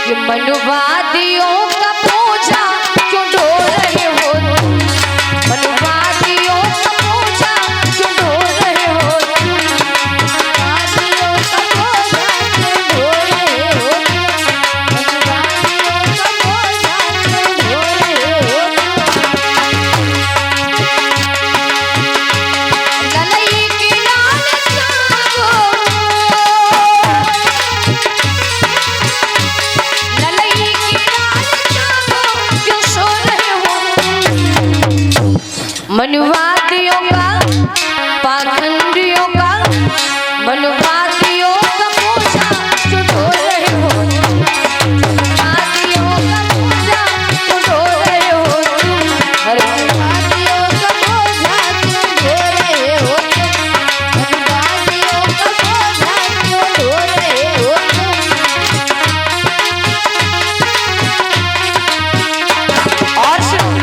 ये मनुवादियों का पूजा क्यों ढो रहे हो, मनुवादियों का पूजा क्यों ढो रहे हो, मनुवादियों का पूजा क्यों ढो रहे हो, मनुवादियों का पूजा क्यों ढो रहे हो। ललई की लाल सागो, ललई की लाल सागो क्यों सो रहे हो, मनुवादियों का पाखंडियों का मनुवादियों का पूजा क्यों ढो रहे हो, मनुवादियों का पूजा क्यों ढो रहे हो, अरे मनुवादियों का पूजा क्यों ढो रहे हो, मनुवादियों का पूजा क्यों ढो रहे हो। और सुनो,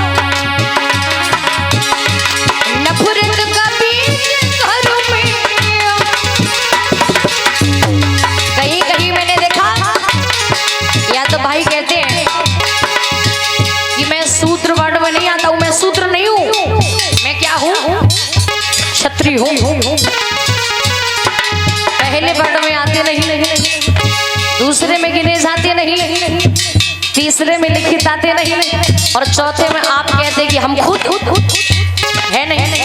नफरत का बीज घरों में, कहीं कहीं मैंने देखा, या तो भाई कहते हैं कि मैं सूत्र वर्ड में नहीं आता हूं, मैं सूत्र नहीं हूं, मैं क्या हूं, क्षत्रिय हूं। पहले वर्ड में आते नहीं, दूसरे में गिने जाते नहीं, तीसरे में लिखित आते नहीं, और चौथे में आप कहते कि हम खुद है नहीं।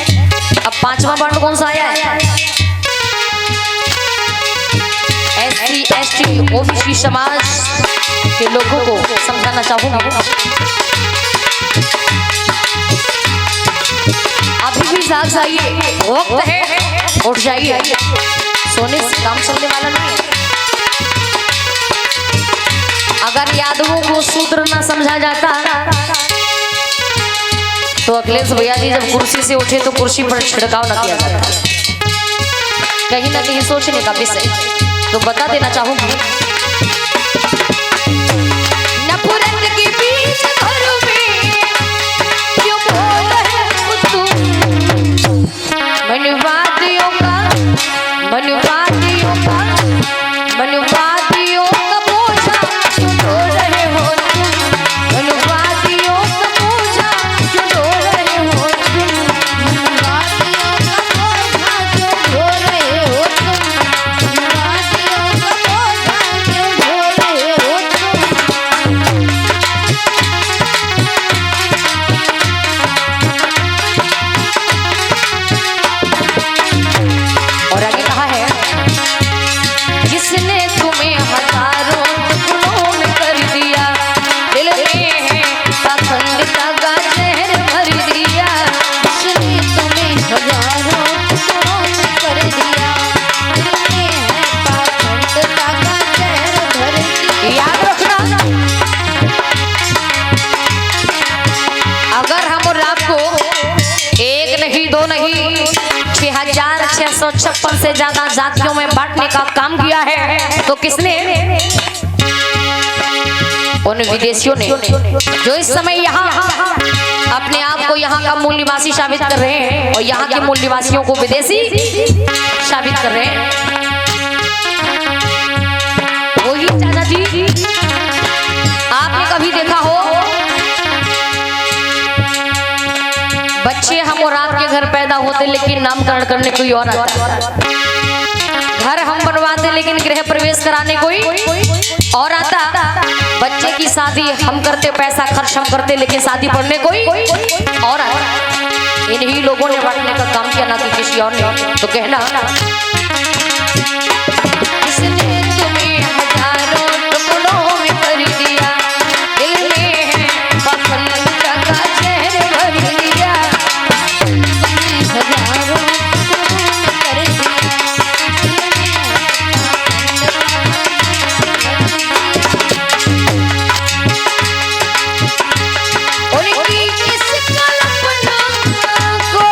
अब पांचवा वर्ड कौन सा आया है? SC ST OBC समाज के लोगों को समझाना चाहूंगा, अभी भी साथ जाइए, वक्त है, उठ जाइए, सोने से काम चलने वाला नहीं है। अगर यादवों को सूत्र न समझा जाता तो अखिलेश भैया जी जब कुर्सी से उठे तो कुर्सी पर छिड़काव न किया जाता। कहीं ना कहीं सोचने का विषय तो बता देना चाहूंगी। नफरत के बीज घरों में क्यों बो रहे हो तुम, मनुवादियों का मनुवादियों का मनुवादियों का पूजा क्यों ढो रहे हो, मनुवादियों का पूजा क्यों ढो रहे हो, मनुवादियों का पूजा क्यों ढो रहे हो, मनुवादियों का पूजा क्यों ढो रहे हो। और आगे कहा है, जिसने तुम्हें हजारों टुकड़ों में कर दिया, दिल में है पाखंडिता का जहर भर दिया, जिसने तुम्हें हजारों टुकड़ों में कर दिया, दिल में है पाखंडिता का जहर भर दिया। याद रखना, अगर हम और आपको एक नहीं दो नहीं 6656 से ज्यादा जातियों में बांटने का काम किया है तो किसने? उन विदेशियों ने, जो इस समय यहाँ अपने आप को यहाँ का मूल निवासी साबित कर रहे हैं और यहाँ के मूल निवासियों को विदेशी साबित कर रहे हैं। वही चाचा जी, आपने कभी देखा हो बच्चे हम और आपके घर पैदा होते लेकिन नामकरण करने कोई और आता, घर हम बनवाते लेकिन गृह प्रवेश कराने कोई और आता, बच्चे की शादी हम करते, पैसा खर्च हम करते लेकिन शादी पढ़ने कोई और आता। इन्हीं लोगों ने बांटने का काम किया, ना कि किसी और ने। तो कहना, किसने तुम्हें हजारों टुकड़ों में कर दिया, दिल में है पाखंडिता का जहर भर दिया, हजारों टुकड़ों में कर दिया, दिल में है उनकी इस कल्पना को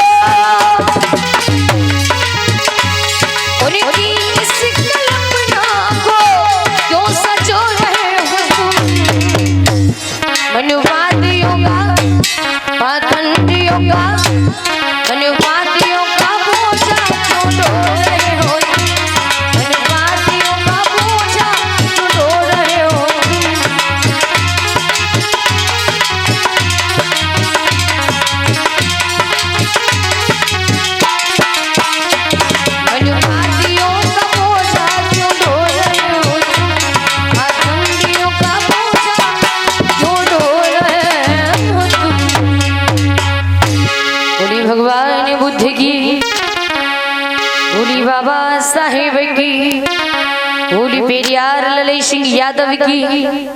बुद्ध की, बोली बाबा साहेब की, बोली पेरियार ललई सिंह यादव की।